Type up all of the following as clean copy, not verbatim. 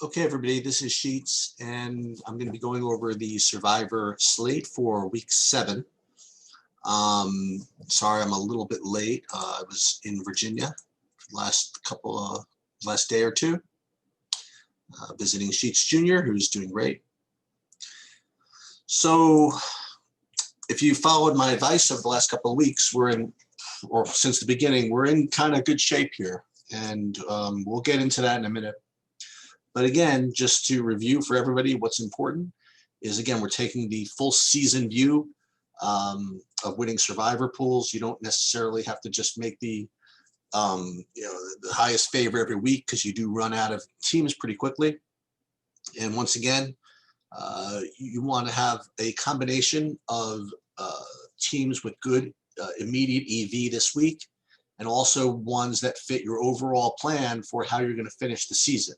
Okay, everybody, this is Sheets, and I'm going to be going over the Survivor slate for week 7. Sorry, I'm a little bit late. I was in Virginia for the last day or two, visiting Sheets Jr., who's doing great. So, if you followed my advice over the last couple of weeks, or since the beginning, we're in kind of good shape here, and we'll get into that in a minute. But again, just to review for everybody, what's important is, again, we're taking the full season view of winning Survivor pools. You don't necessarily have to just make the highest favor every week, because you do run out of teams pretty quickly. And once again, you want to have a combination of teams with good immediate EV this week, and also ones that fit your overall plan for how you're going to finish the season.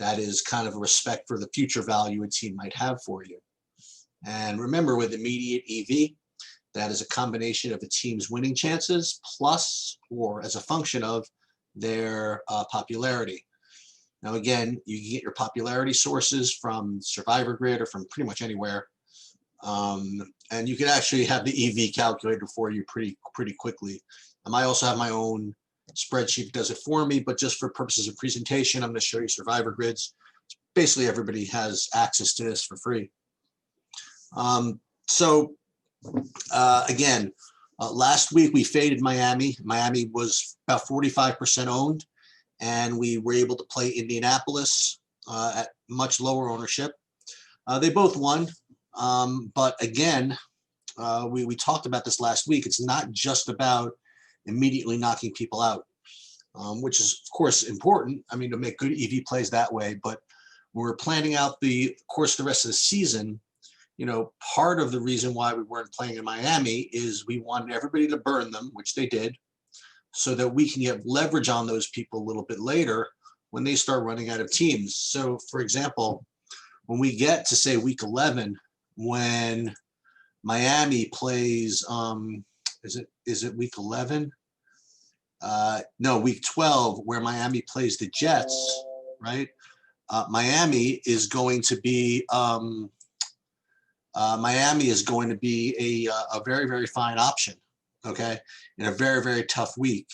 That is kind of a respect for the future value a team might have for you. And remember, with immediate EV, that is a combination of a team's winning chances plus, or as a function of, their popularity. Now, again, you can get your popularity sources from Survivor Grid or from pretty much anywhere. And you can actually have the EV calculator for you pretty quickly. I also have my own spreadsheet that does it for me, but just for purposes of presentation, I'm going to show you Survivor Grids. Basically, everybody has access to this for free. Again, last week we faded Miami. Miami was about 45% owned, and we were able to play Indianapolis at much lower ownership. They both won, but again, we talked about this last week. It's not just about immediately knocking people out, which is, of course, important. I mean, to make good EV plays that way. But when we're planning out the rest of the season, part of the reason why we weren't playing in Miami is we wanted everybody to burn them, which they did, so that we can get leverage on those people a little bit later when they start running out of teams. So, for example, when we get to, say, week 11, when Miami plays, is it week 11? No, week 12, where Miami plays the Jets, right? Miami is going to be a very, very fine option, okay, in a very, very tough week.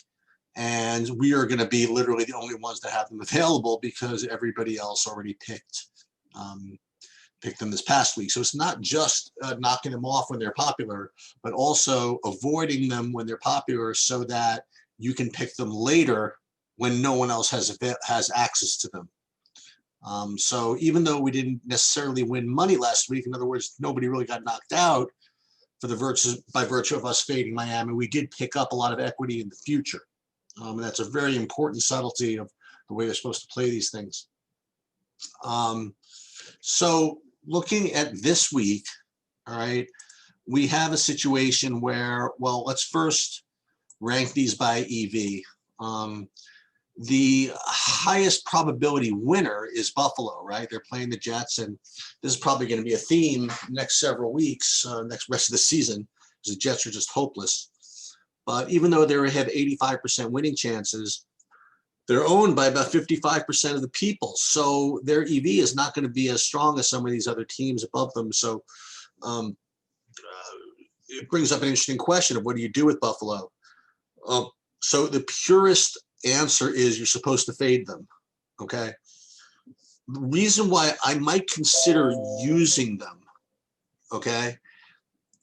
And we are going to be literally the only ones that have them available, because everybody else already picked them this past week. So it's not just knocking them off when they're popular, but also avoiding them when they're popular, so that you can pick them later when no one else has access to them. So even though we didn't necessarily win money last week, in other words, nobody really got knocked out by virtue of us fading Miami, we did pick up a lot of equity in the future. And that's a very important subtlety of the way they're supposed to play these things. So looking at this week, all right, we have a situation where, well, let's first rank these by EV. The highest probability winner is Buffalo, right? They're playing the Jets, and this is probably going to be a theme next several weeks, next rest of the season, because the Jets are just hopeless. But even though they have 85% winning chances, they're owned by about 55% of the people. So their EV is not going to be as strong as some of these other teams above them. So it brings up an interesting question of, what do you do with Buffalo? So the purest answer is you're supposed to fade them, okay? The reason why I might consider using them, okay,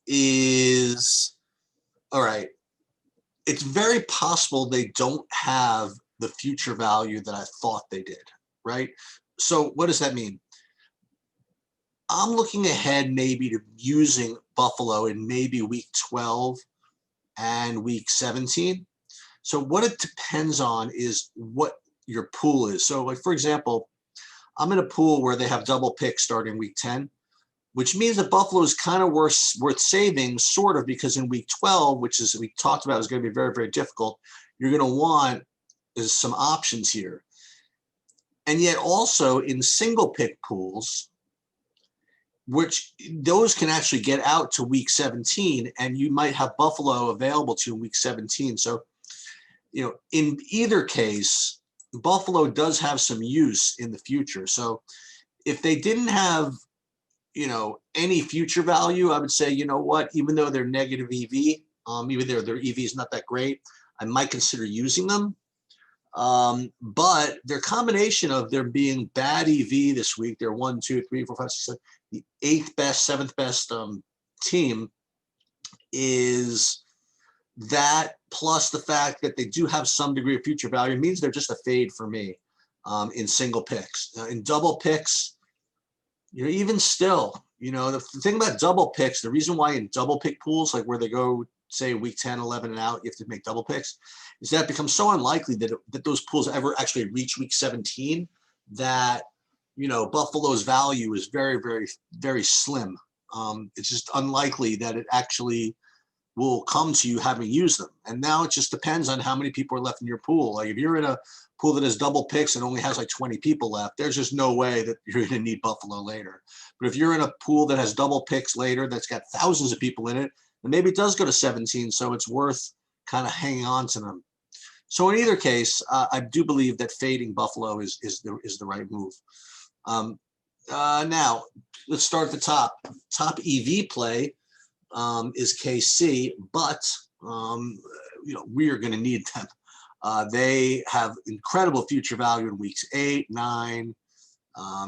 is, all right, it's very possible they don't have the future value that I thought they did, right? So what does that mean? I'm looking ahead maybe to using Buffalo in maybe week 12 and week 17. So what it depends on is what your pool is. So, like, for example, I'm in a pool where they have double picks starting week 10, which means that Buffalo is kind of worth saving, sort of, because in week 12, which is, we talked about, is going to be very, very difficult, you're going to want some options here. And yet also in single pick pools, which those can actually get out to week 17, and you might have Buffalo available to you in week 17. So, in either case, Buffalo does have some use in the future. So if they didn't have, any future value, I would say, you know what, even though they're negative EV, even though their EV is not that great, I might consider using them. But their combination of their being bad EV this week, they're 1, 2, 3, 4, 5, 6, 7, the 8th best, 7th best team, is that plus the fact that they do have some degree of future value. It means they're just a fade for me in single picks. In double picks, even still, the thing about double picks, the reason why in double pick pools, like where they go, say week 10, 11 and out, you have to make double picks, is that it becomes so unlikely that those pools ever actually reach week 17 that, Buffalo's value is very, very, very slim. It's just unlikely that it actually will come to you having used them. And now it just depends on how many people are left in your pool. Like if you're in a pool that has double picks and only has like 20 people left, there's just no way that you're going to need Buffalo later. But if you're in a pool that has double picks later, that's got thousands of people in it, then maybe it does go to 17. So it's worth kind of hanging on to them. So in either case, I do believe that fading Buffalo is the right move. Now let's start at the top. Top EV play is KC, but we are going to need them. They have incredible future value in weeks 8, 9,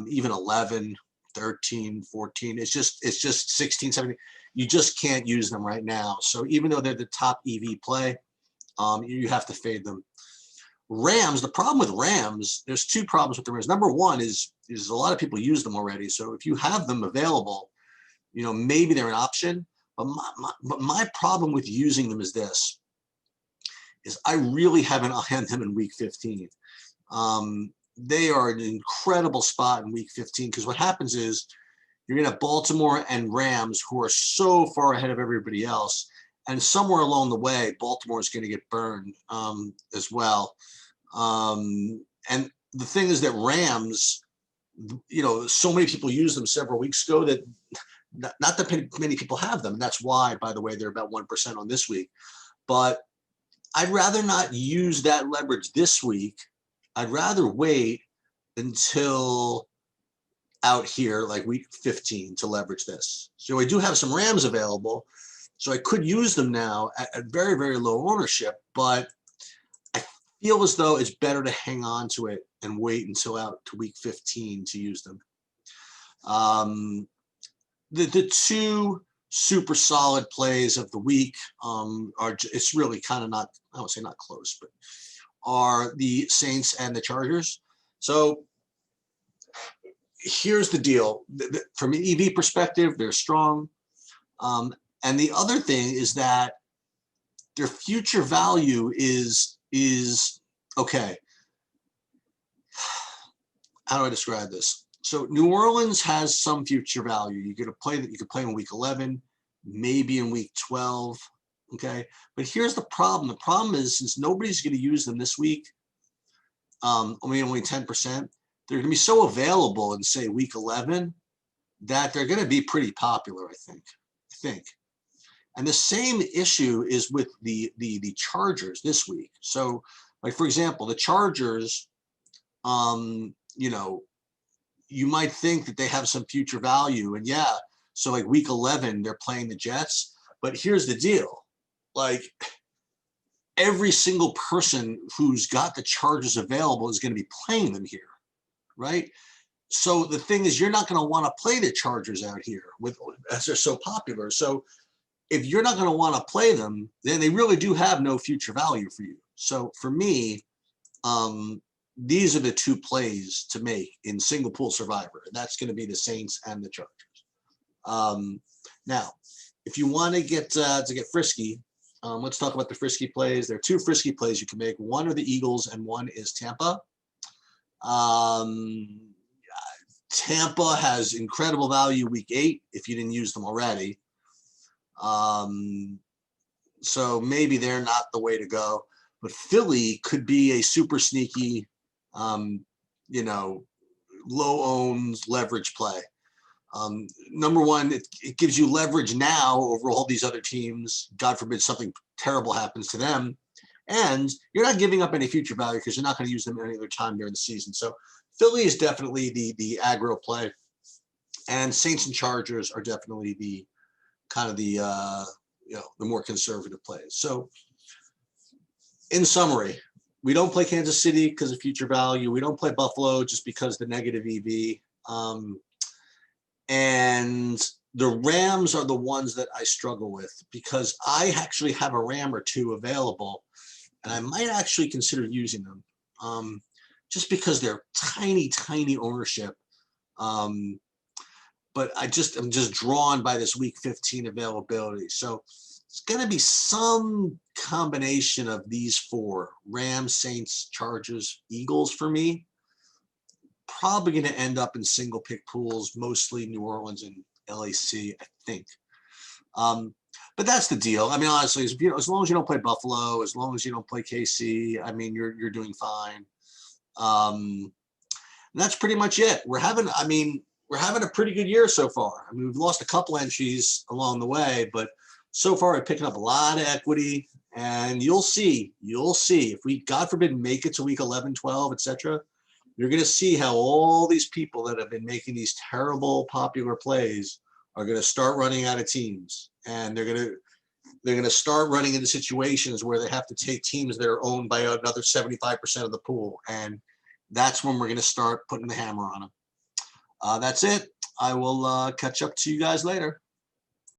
even 11, 13, 14. It's just 16, 17. You just can't use them right now. So even though they're the top EV play, you have to fade them. Rams, the problem with Rams, there's two problems with the Rams. Number one is a lot of people use them already. So if you have them available, maybe they're an option. But my problem with using them is this, is I really have an eye on them in week 15. They are an incredible spot in week 15 because what happens is you're going to have Baltimore and Rams who are so far ahead of everybody else. And somewhere along the way, Baltimore is going to get burned as well. And the thing is that Rams, so many people used them several weeks ago that not that many people have them. And that's why, by the way, they're about 1% on this week. But I'd rather not use that leverage this week. I'd rather wait until out here, like week 15, to leverage this. So I do have some Rams available. So I could use them now at very, very low ownership, but I feel as though it's better to hang on to it and wait until out to week 15 to use them. The two super solid plays of the week it's really kind of not, I would say not close, but are the Saints and the Chargers. So here's the deal. From an EV perspective, they're strong. And the other thing is that their future value is okay. How do I describe this? So New Orleans has some future value. You could play in week 11, maybe in week 12. Okay. But here's the problem. The problem is, since nobody's going to use them this week, only 10%, they're going to be so available in, say, week 11 that they're going to be pretty popular, I think. And the same issue is with the Chargers this week. So, like, for example, the Chargers, you might think that they have some future value. And yeah, so like week 11, they're playing the Jets. But here's the deal. Like, every single person who's got the Chargers available is going to be playing them here, right? So the thing is, you're not going to want to play the Chargers out here as they're so popular. So if you're not going to want to play them, then they really do have no future value for you. So for me, these are the two plays to make in single pool survivor. That's going to be the Saints and the Chargers. Now, if you want to get frisky, let's talk about the frisky plays. There are two frisky plays you can make. One are the Eagles and one is Tampa. Tampa has incredible value week 8 if you didn't use them already. So maybe they're not the way to go. But Philly could be a super sneaky, low owns leverage play. Number one, it gives you leverage now over all these other teams. God forbid something terrible happens to them. And you're not giving up any future value because you're not going to use them any other time during the season. So Philly is definitely the aggro play, and Saints and Chargers are definitely the kind of the the more conservative plays. So in summary, we don't play Kansas City because of future value. We don't play Buffalo just because the negative EV. And the Rams are the ones that I struggle with because I actually have a Ram or two available, and I might actually consider using them just because they're tiny, tiny ownership. But I'm just drawn by this week 15 availability. So it's going to be some combination of these four: Rams, Saints, Chargers, Eagles for me. Probably going to end up in single pick pools, mostly New Orleans and LAC, I think. But that's the deal. I mean, honestly, as long as you don't play Buffalo, as long as you don't play KC, I mean, you're doing fine. And that's pretty much it. We're having a pretty good year so far. I mean, we've lost a couple entries along the way, but so far we're picking up a lot of equity, and you'll see if we, God forbid, make it to week 11, 12, etc. You're going to see how all these people that have been making these terrible popular plays are going to start running out of teams, and they're going to start running into situations where they have to take teams that are owned by another 75% of the pool, and that's when we're going to start putting the hammer on them. That's it. I will catch up to you guys later.